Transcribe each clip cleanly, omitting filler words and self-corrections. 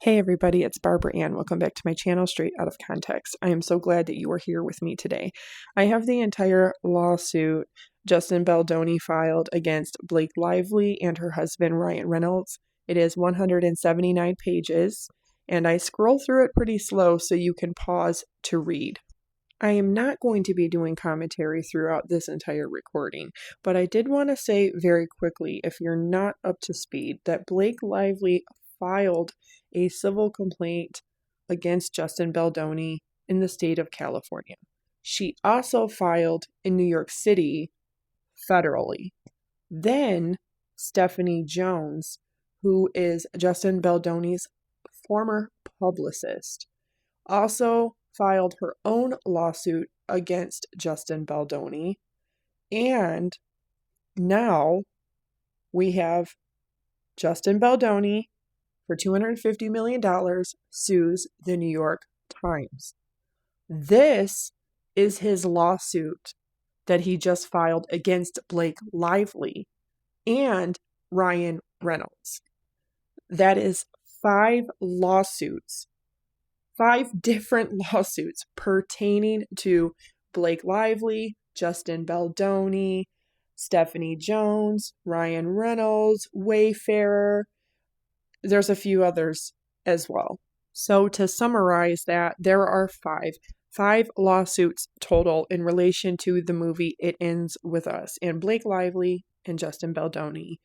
Hey everybody, it's Barbara Ann. Welcome back to my channel, Straight Out of Context. I am so glad that you are here with me today. I have the entire lawsuit Justin Baldoni filed against Blake Lively and her husband Ryan Reynolds. It is 179 pages, and I scroll through it pretty slow so you can pause to read. I am not going to be doing commentary throughout this entire recording, but I did want to say very quickly, if you're not up to speed, that Blake Lively filed a civil complaint against Justin Baldoni in the state of California. She also filed in New York City federally. Then Stephanie Jones, who is Justin Baldoni's former publicist, also filed her own lawsuit against Justin Baldoni. And now we have Justin Baldoni for $250 million sues the New York Times. This is his lawsuit that he just filed against Blake Lively and Ryan Reynolds. That is 5 lawsuits, 5 different lawsuits pertaining to Blake Lively, Justin Baldoni, Stephanie Jones, Ryan Reynolds, Wayfarer. There's a few others as well. So to summarize that, there are 5 lawsuits total in relation to the movie It Ends With Us and Blake Lively and Justin Baldoni.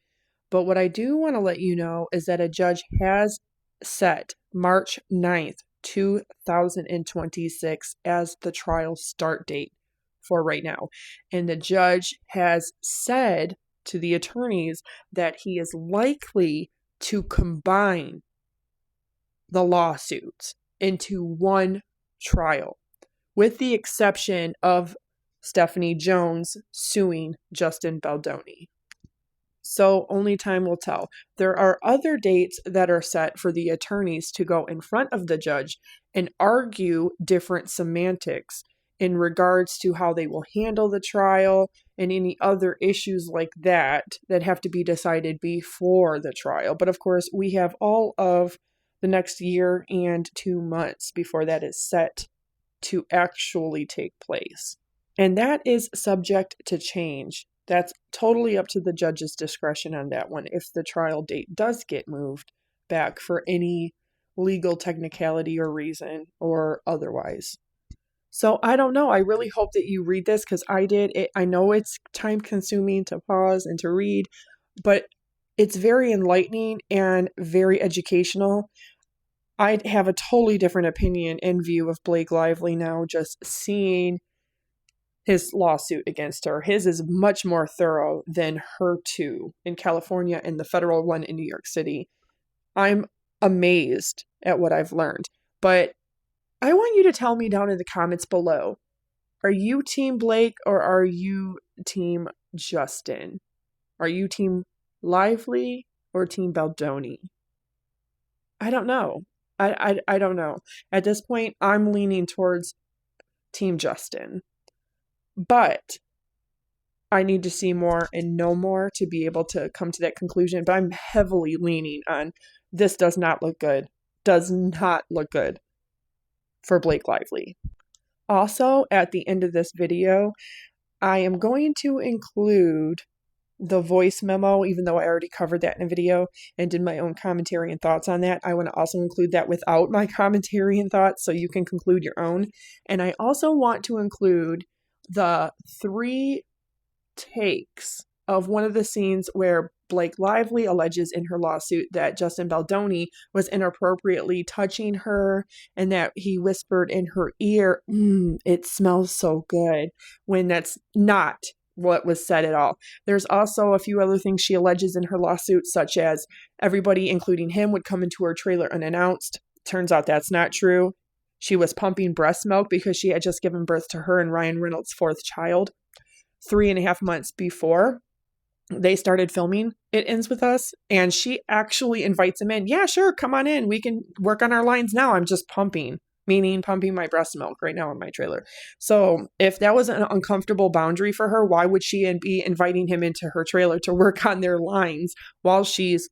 But what I do want to let you know is that a judge has set March 9th, 2026 as the trial start date for right now. And the judge has said to the attorneys that he is likely to combine the lawsuits into one trial, with the exception of Stephanie Jones suing Justin Baldoni. So only time will tell. There are other dates that are set for the attorneys to go in front of the judge and argue different semantics in regards to how they will handle the trial and any other issues like that have to be decided before the trial. But of course, we have all of the next year and 2 months before that is set to actually take place. And that is subject to change. That's totally up to the judge's discretion on that one if the trial date does get moved back for any legal technicality or reason or otherwise. So I don't know. I really hope that you read this because I did. I know it's time consuming to pause and to read, but it's very enlightening and very educational. I have a totally different opinion and view of Blake Lively now, just seeing his lawsuit against her. His is much more thorough than her two in California and the federal one in New York City. I'm amazed at what I've learned, but I want you to tell me down in the comments below, are you Team Blake or are you Team Justin? Are you Team Lively or Team Baldoni? I don't know. I don't know. At this point, I'm leaning towards Team Justin. But I need to see more and know more to be able to come to that conclusion. But I'm heavily leaning on this does not look good. Does not look good for Blake Lively. Also, at the end of this video, I am going to include the voice memo, even though I already covered that in a video and did my own commentary and thoughts on that. I want to also include that without my commentary and thoughts so you can conclude your own. And I also want to include the 3 takes of one of the scenes where Blake Lively alleges in her lawsuit that Justin Baldoni was inappropriately touching her and that he whispered in her ear, "It smells so good," when that's not what was said at all. There's also a few other things she alleges in her lawsuit, such as everybody, including him, would come into her trailer unannounced. Turns out that's not true. She was pumping breast milk because she had just given birth to her and Ryan Reynolds' 4th child 3.5 months before they started filming It Ends With Us. And she actually invites him in. Yeah, sure, come on in. We can work on our lines now. I'm just pumping, meaning pumping my breast milk right now in my trailer. So if that was an uncomfortable boundary for her, why would she be inviting him into her trailer to work on their lines while she's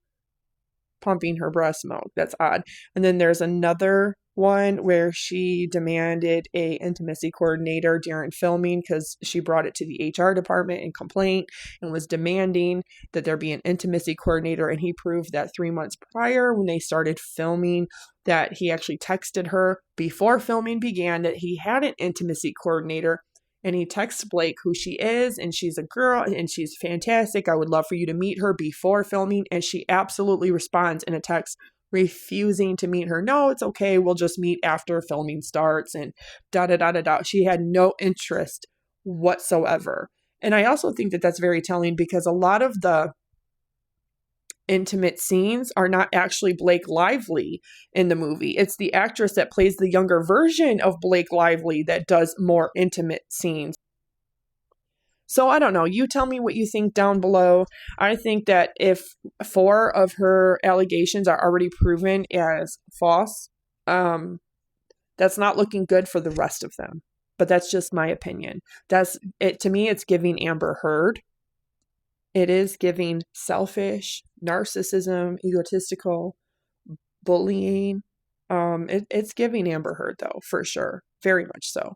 pumping her breast milk. That's odd. And then there's another one where she demanded a intimacy coordinator during filming because she brought it to the HR department in complaint and was demanding that there be an intimacy coordinator. And he proved that 3 months prior, when they started filming, that he actually texted her before filming began that he had an intimacy coordinator. And he texts Blake who she is, and she's a girl, and she's fantastic. I would love for you to meet her before filming. And she absolutely responds in a text refusing to meet her. No, it's okay. We'll just meet after filming starts, and da da da da da. She had no interest whatsoever. And I also think that that's very telling because a lot of the intimate scenes are not actually Blake Lively in the movie. It's the actress that plays the younger version of Blake Lively that does more intimate scenes. So I don't know. You tell me what you think down below. I think that if 4 of her allegations are already proven as false, that's not looking good for the rest of them. But that's just my opinion. That's it. To me, it's giving Amber Heard. It is giving selfish, narcissism, egotistical, bullying. It's giving Amber Heard, though, for sure. Very much so.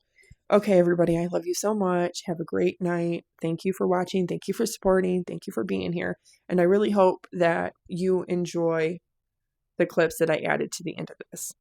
Okay, everybody, I love you so much. Have a great night. Thank you for watching. Thank you for supporting. Thank you for being here. And I really hope that you enjoy the clips that I added to the end of this.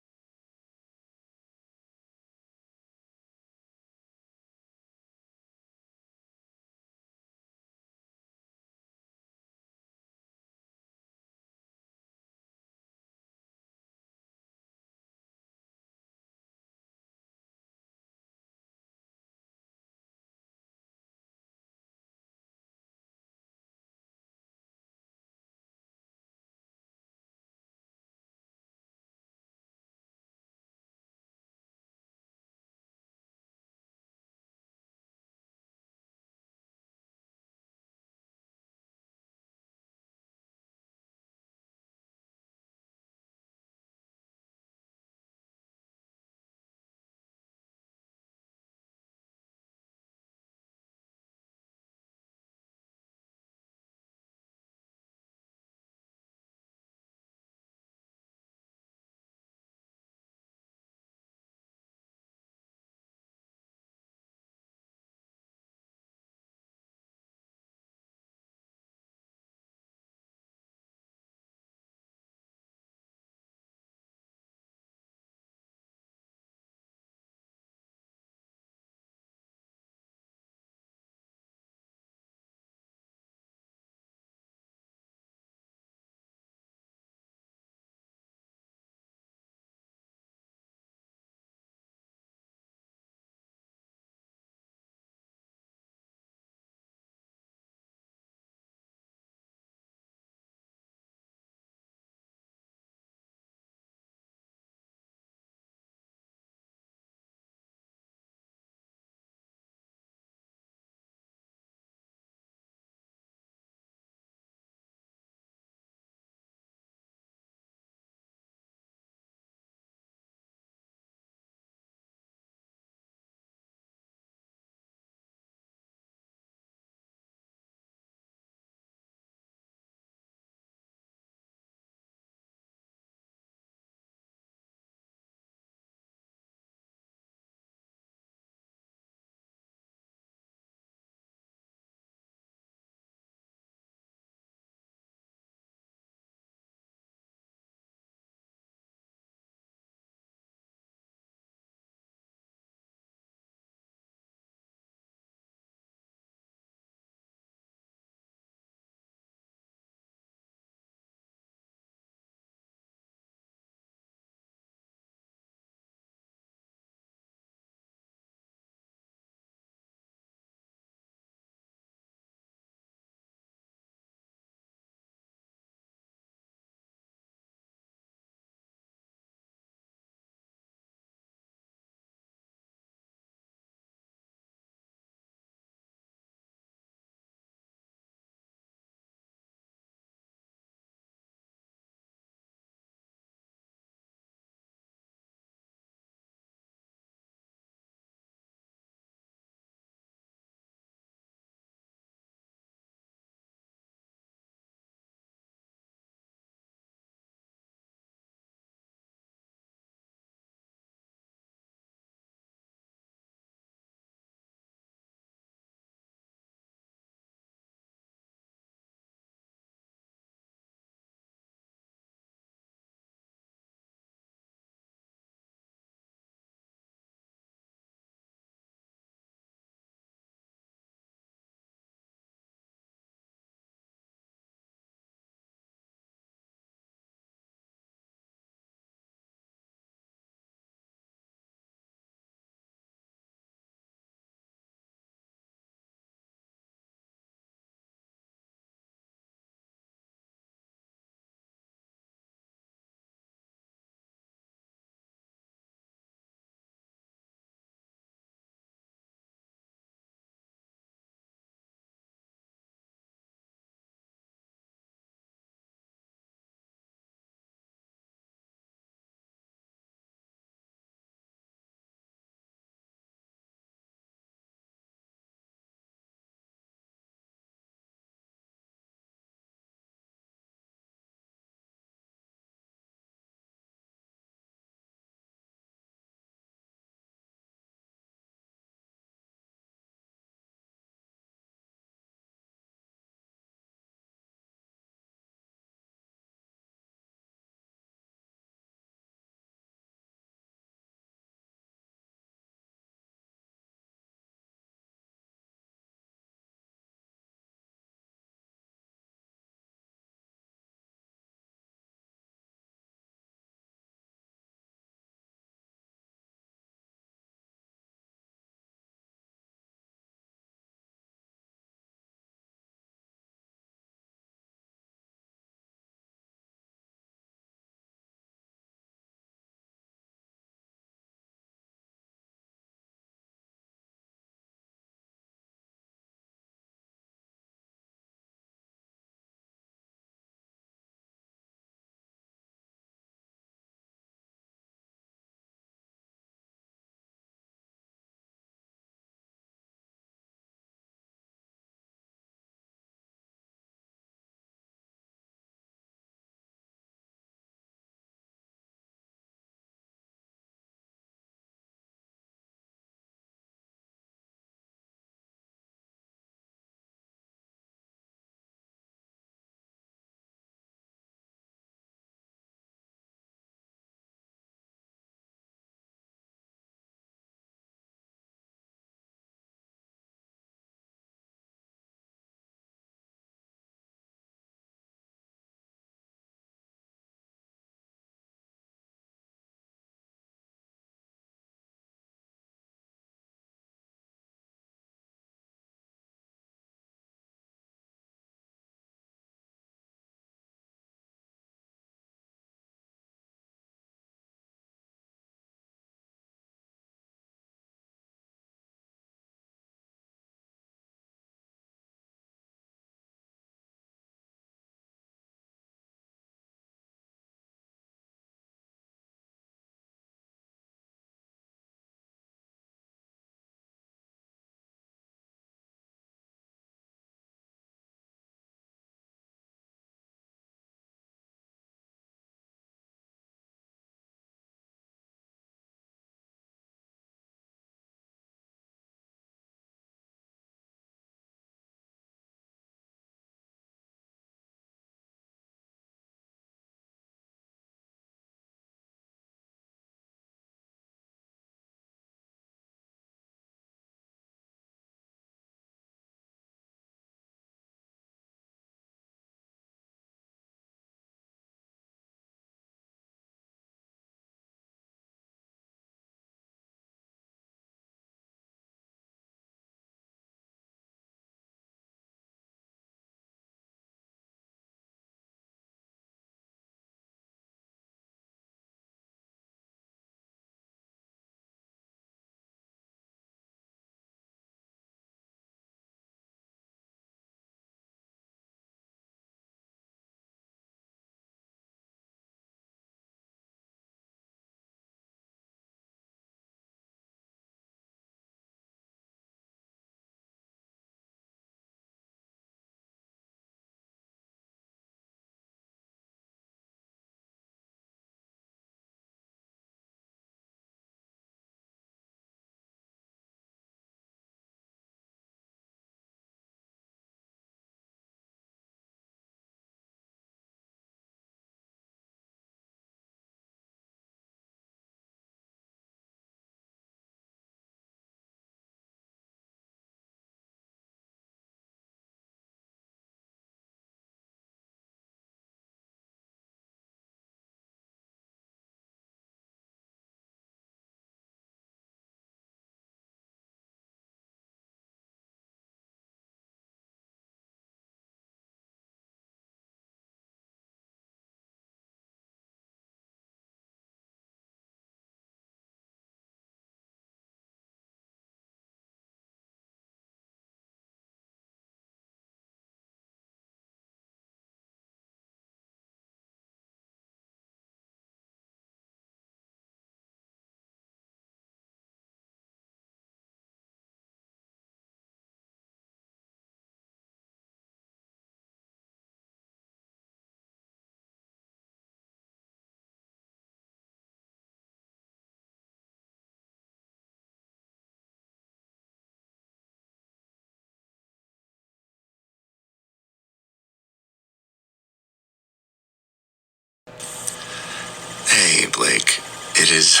It is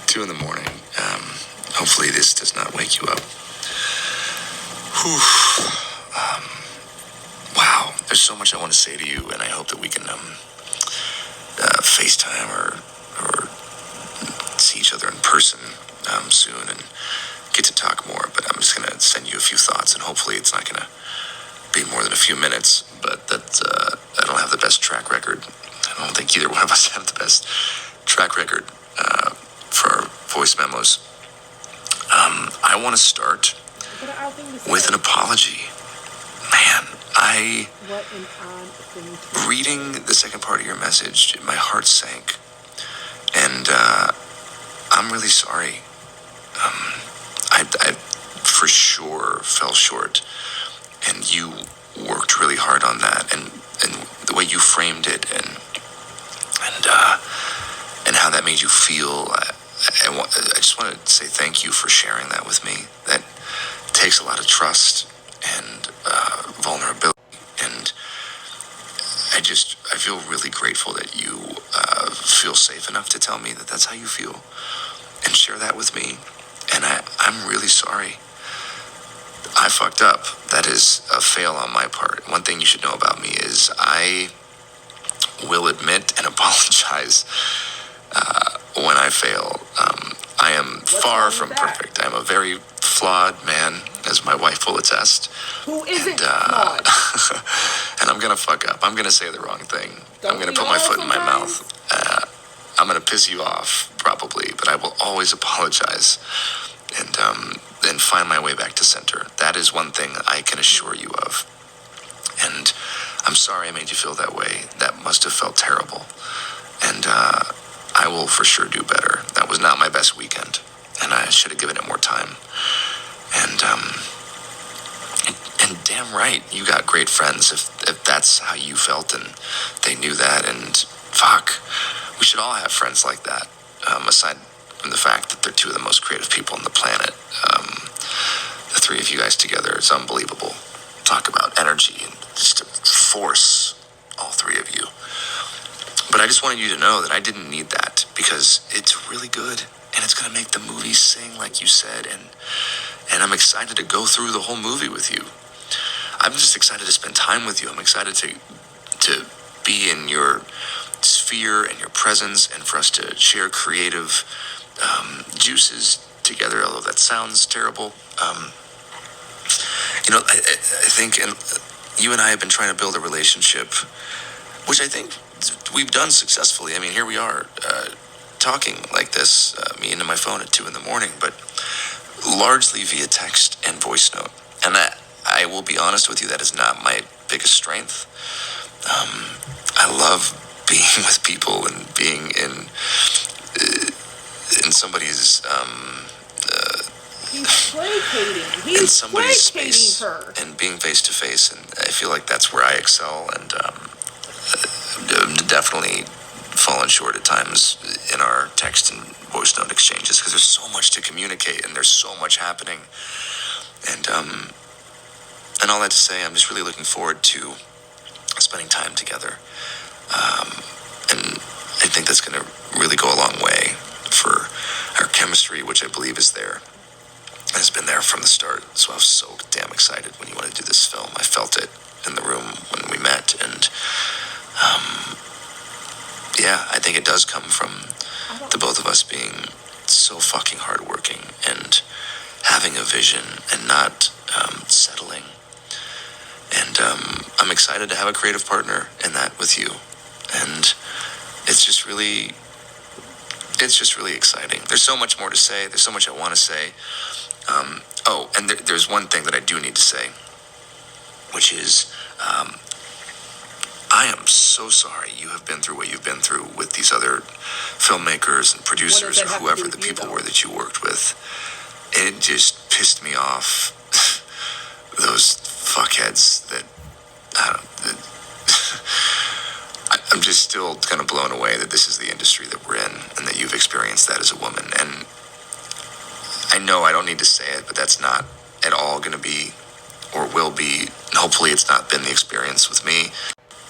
2 in the morning. Hopefully this does not wake you up. Whew. Wow, there's so much I want to say to you, and I hope that we can FaceTime or see each other in person soon and get to talk more. But I'm just gonna send you a few thoughts, and hopefully it's not gonna be more than a few minutes. But I don't have the best track record. I don't think either one of us have the best track record for our voice memos. I want to start with an apology. Man, reading the second part of your message, my heart sank. And I'm really sorry. I for sure fell short. And you worked really hard on that. And the way you framed it and how that made you feel, I just want to say thank you for sharing that with me. That takes a lot of trust and vulnerability, and I feel really grateful that you feel safe enough to tell me that that's how you feel and share that with me. And I'm really sorry. I fucked up. That is a fail on my part. One thing you should know about me is I will admit and apologize when I fail. I am far from perfect. I'm a very flawed man, as my wife will attest. Who isn't flawed? And I'm going to fuck up. I'm going to say the wrong thing. I'm going to put my foot in my mouth. I'm going to piss you off, probably, but I will always apologize and find my way back to center. That is one thing I can assure you of. And I'm sorry I made you feel that way. That must have felt terrible. And I will for sure do better. That was not my best weekend, and I should have given it more time. And damn right, you got great friends if that's how you felt and they knew that. And fuck, we should all have friends like that. Aside from the fact that they're two of the most creative people on the planet, the three of you guys together is unbelievable. Talk about energy and just a force, all three of you. But I just wanted you to know that I didn't need that, because it's really good and it's gonna make the movie sing like you said, and I'm excited to go through the whole movie with you. I'm just excited to spend time with you. I'm excited to be in your sphere and your presence, and for us to share creative juices together, although that sounds terrible. I think you and I have been trying to build a relationship, which I think we've done successfully. I mean, here we are talking like this, me into my phone at 2 in the morning, but largely via text and voice note. And I will be honest with you, that is not my biggest strength. I love being with people and being in somebody's He's placating. He's placating space her. And being face to face, and I feel like that's where I excel. And definitely fallen short at times in our text and voice note exchanges, because there's so much to communicate and there's so much happening. And all that to say, I'm just really looking forward to spending time together. And I think that's going to really go a long way for our chemistry, which I believe is there. Has been there from the start. So I was so damn excited when you wanted to do this film. I felt it in the room when we met, and I think it does come from the both of us being so fucking hardworking and having a vision and not settling. And I'm excited to have a creative partner in that with you. And it's just really exciting. There's so much more to say. There's so much I want to say. And there's one thing that I do need to say, which is I am so sorry you have been through what you've been through with these other filmmakers and producers or whoever the people were that you worked with. It just pissed me off. Those fuckheads that I'm just still kind of blown away that this is the industry that we're in, and that you've experienced that as a woman. And I know I don't need to say it, but that's not at all going to be, or will be, and hopefully it's not been the experience with me.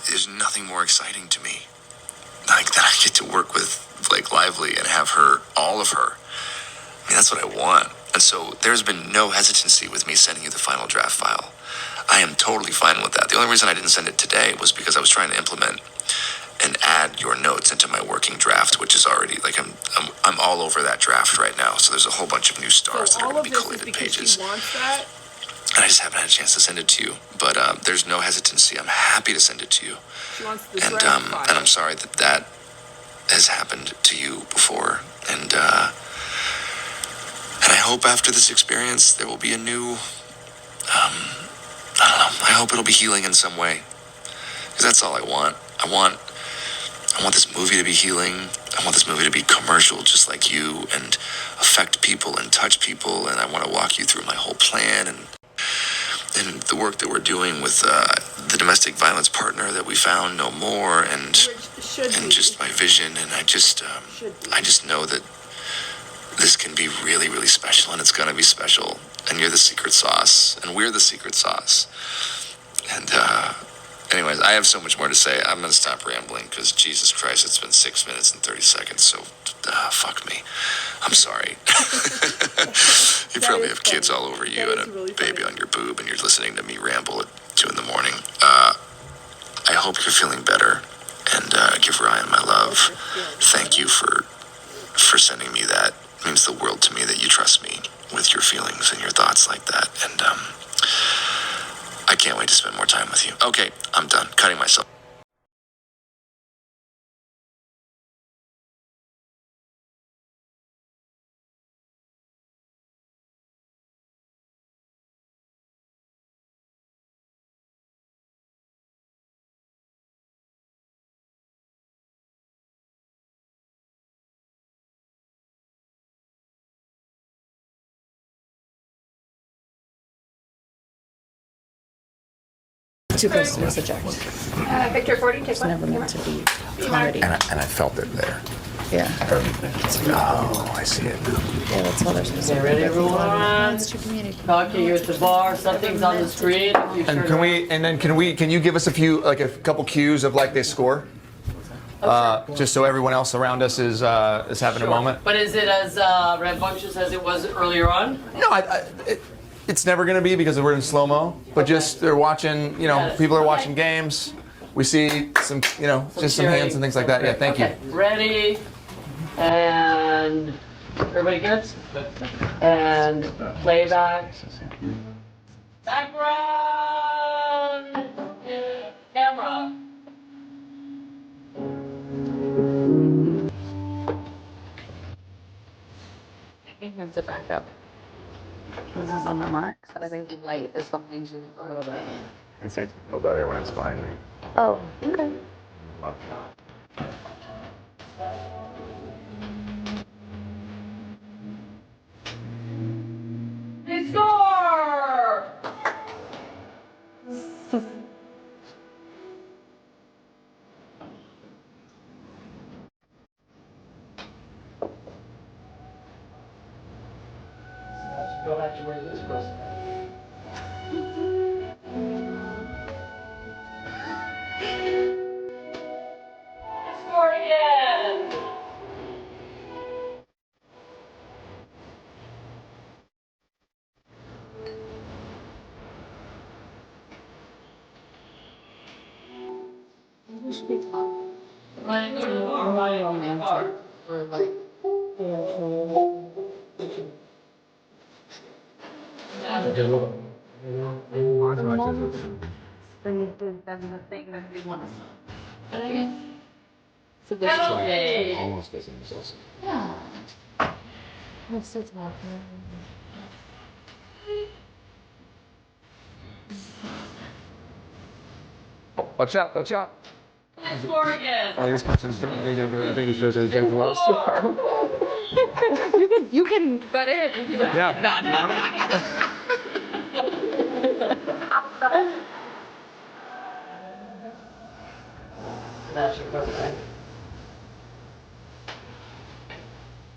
There's nothing more exciting to me like that I get to work with like Lively and have her, all of her. I mean, that's what I want. And so there's been no hesitancy with me sending you the final draft file. I am totally fine with that. The only reason I didn't send it today was because I was trying to implement and add your notes into my working draft, which is already like I'm all over that draft right now. So there's a whole bunch of new stars that are going to be collated pages. She wants that. And I just haven't had a chance to send it to you. But there's no hesitancy. I'm happy to send it to you. She wants the And draft file. and I'm sorry that that has happened to you before. And I hope after this experience there will be a new. I don't know. I hope it'll be healing in some way. Because that's all I want. I want this movie to be healing. I want this movie to be commercial, just like you, and affect people and touch people. And I want to walk you through my whole plan and the work that we're doing with the domestic violence partner that we found no more, and just my vision. And I just know that this can be really, really special, and it's gonna be special. And you're the secret sauce, and we're the secret sauce. And anyways, I have so much more to say. I'm gonna stop rambling because Jesus Christ, it's been 6 minutes and 30 seconds. So fuck me. I'm sorry. You probably have kids all over you and a baby on your boob, and you're listening to me ramble at 2 in the morning. I hope you're feeling better, and give Ryan my love. Thank you for sending me that. It means the world to me that you trust me with your feelings and your thoughts like that. And I can't wait to spend more time with you. Okay, I'm done cutting myself. Too close to subject. Victor 40, take It's one. never meant to be comedy. And I felt it there. Yeah. Oh, I see it now. Yeah, that's all they're supposed to do. Ready, everyone? It's to communicate. Talk to you at the bar. Something's on the screen. And can you give us a couple cues of like they score? Just so everyone else around us is having a moment. But is it as rambunctious as it was earlier on? No, it's never going to be because we're in slow-mo, but just they're watching, people are watching games. We see some, just some hands and things like that. Yeah, thank you. Ready, and everybody good? And playback. Background. Camera. He hands it back up. This is on the mark. So I think the light is something to a little bit. How about everyone's behind me? Oh, okay. They score! Don't have to wear this close. Score again! Romantic. Or like, that's the thing that we want to. So this is Penalty! Almost doesn't exist. yeah. Let's just walk around. Watch out, watch out. Score again! This person's I think it's just a gentle You can butt in. Yeah. That's your birthday.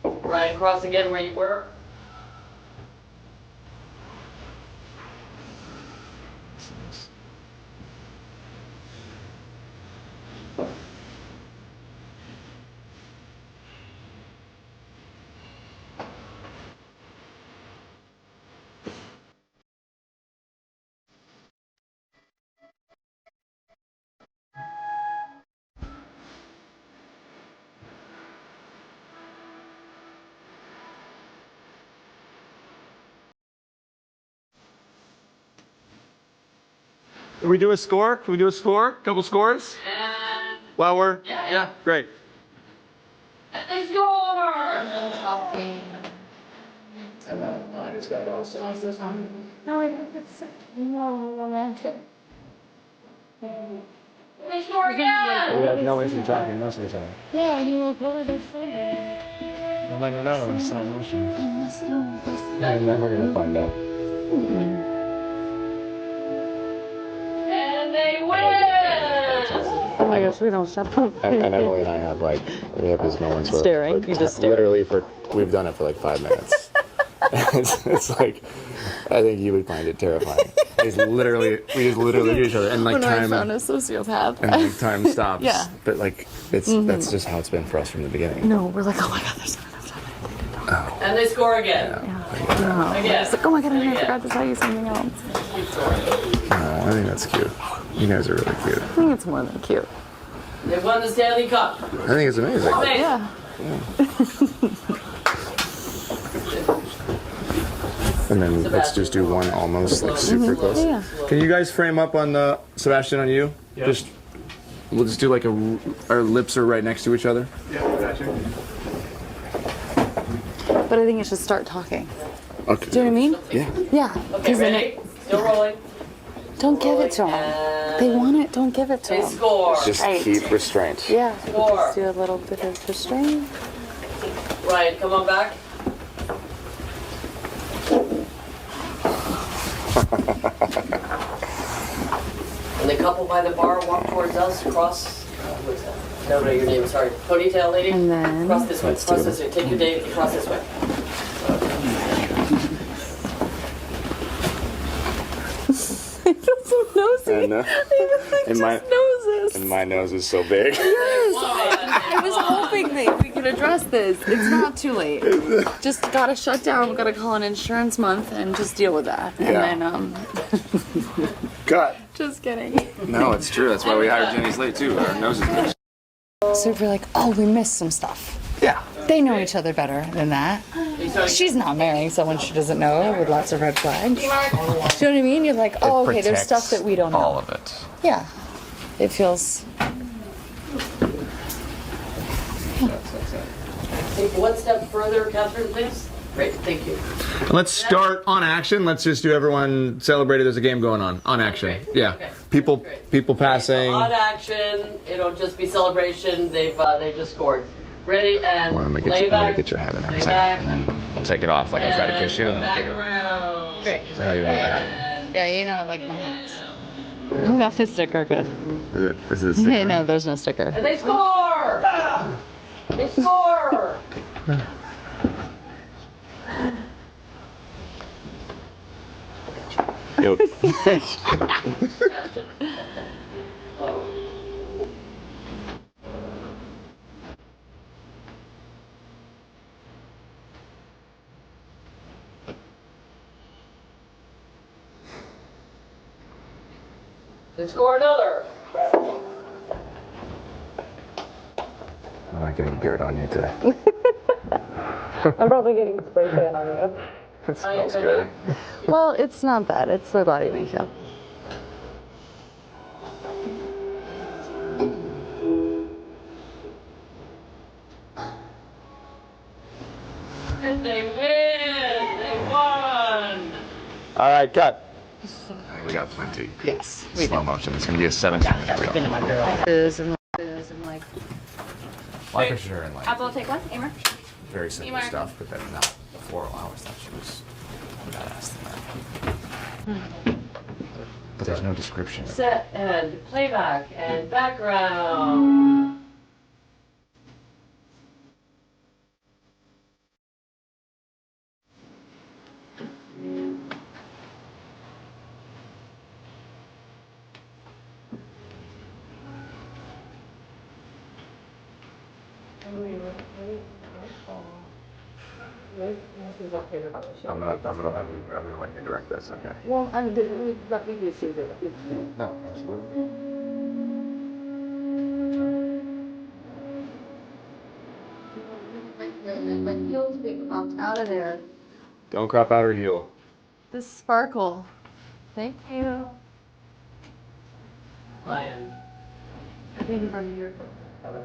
Ryan, cross again where you were. Can we do a score? Can we do a score? Couple scores? And While we're Yeah. great. they score! No, it's no romantic. They score again! We have no issue talking most of the time. Yeah, you were probably the same. I'm like, no, it's not emotional. I'm never gonna find out. And they win! Oh my gosh, we don't stop. And Emily and I have like, we have this moments where Staring, you just stare. literally we've done it for like 5 minutes. it's like, I think you would find it terrifying. We just literally look at each other and like When I time found a sociopath. and like time stops. Yeah. But like that's just how it's been for us from the beginning. No, we're like, oh my god, there's not enough time. Oh. And they score again. No. Again. It's like, oh my god, I forgot to tell you something else. I think that's cute. You guys are really cute. I think it's more than cute. They won the Stanley Cup. I think it's amazing. Amazing. Yeah. And then let's just do one almost like super close. Yeah. Can you guys frame up on the Sebastian on you? Yeah. We'll just do like our lips are right next to each other. Yeah, gotcha. But I think it should start talking. Okay. Do you know what I mean? Yeah. Yeah. Okay, Because then ready? Still rolling. don't give it to them. And They want it, don't give it to they them. score. Just Right. keep restraint. Yeah. Score. Just do a little bit of restraint. Right, come on back. And the couple by the bar walk towards us, cross. What's that? No, your name, sorry. Ponytail lady. And then- Cross this way, cross this way. Take your date, cross this way. I feel so nosy. I know. I And my- just noses. And my nose is so big. I was hoping that we could address this. It's not too late. Just gotta shut down. We gotta call an insurance month and just deal with that. And Yeah. then, Cut. just kidding. No, it's true. That's why we hired Jenny's late too. Our noses big. So if you're like, oh, we missed some stuff. Yeah. They know each other better than that. She's not marrying someone she doesn't know with lots of red flags. Do you know what I mean? You're like, oh, okay, there's stuff that we don't know. All of it. Yeah. It feels. Take one step further, Catherine, please. Great, thank you. Let's start on action. Let's just do everyone celebrated. There's a game going on. On action. Okay. Yeah. Okay. People Great. people passing. On action, it'll just be celebration. They just scored. Ready and lay back. your hat in there. Lay back. I'll take it off like I try to kiss you. Back around. Great. Yeah, you know, like my hands. Who got the sticker? Good. This is a sticker. No, there's no sticker. And they score! They score! Yo. They score another. I'm not getting beard on you today. I'm probably getting spray tan on you. It smells good. Well, it's not bad. It's the body makeup. And they win! They won! All right, cut. We got plenty. Yes. Slow motion. It's gonna be a 7-second reel. This and like. Like a sure and like Apple, take one. Amer. very simple stuff, but then not the floral. I always thought she was badass than that. But there's no description. Set and playback and background. I'm gonna let you direct this, okay? Well, I'm let me see it. No, absolutely. My heels being popped out of there. Don't crop out her heel. This sparkle. Thank you. Lion. I think from here. There we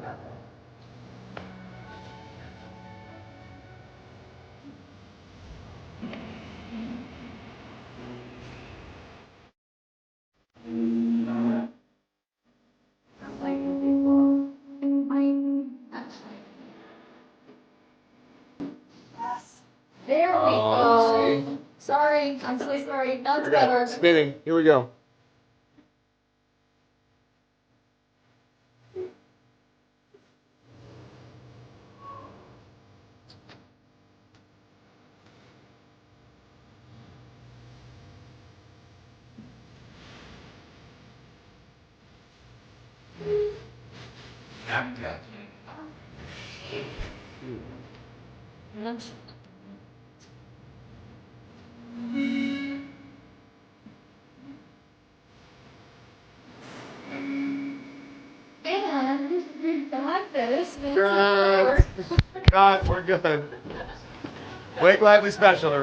go. Sorry, I'm so sorry. That's better. Spinning. Here we go. And we got this. Good. God, we're good. Wake Lively special.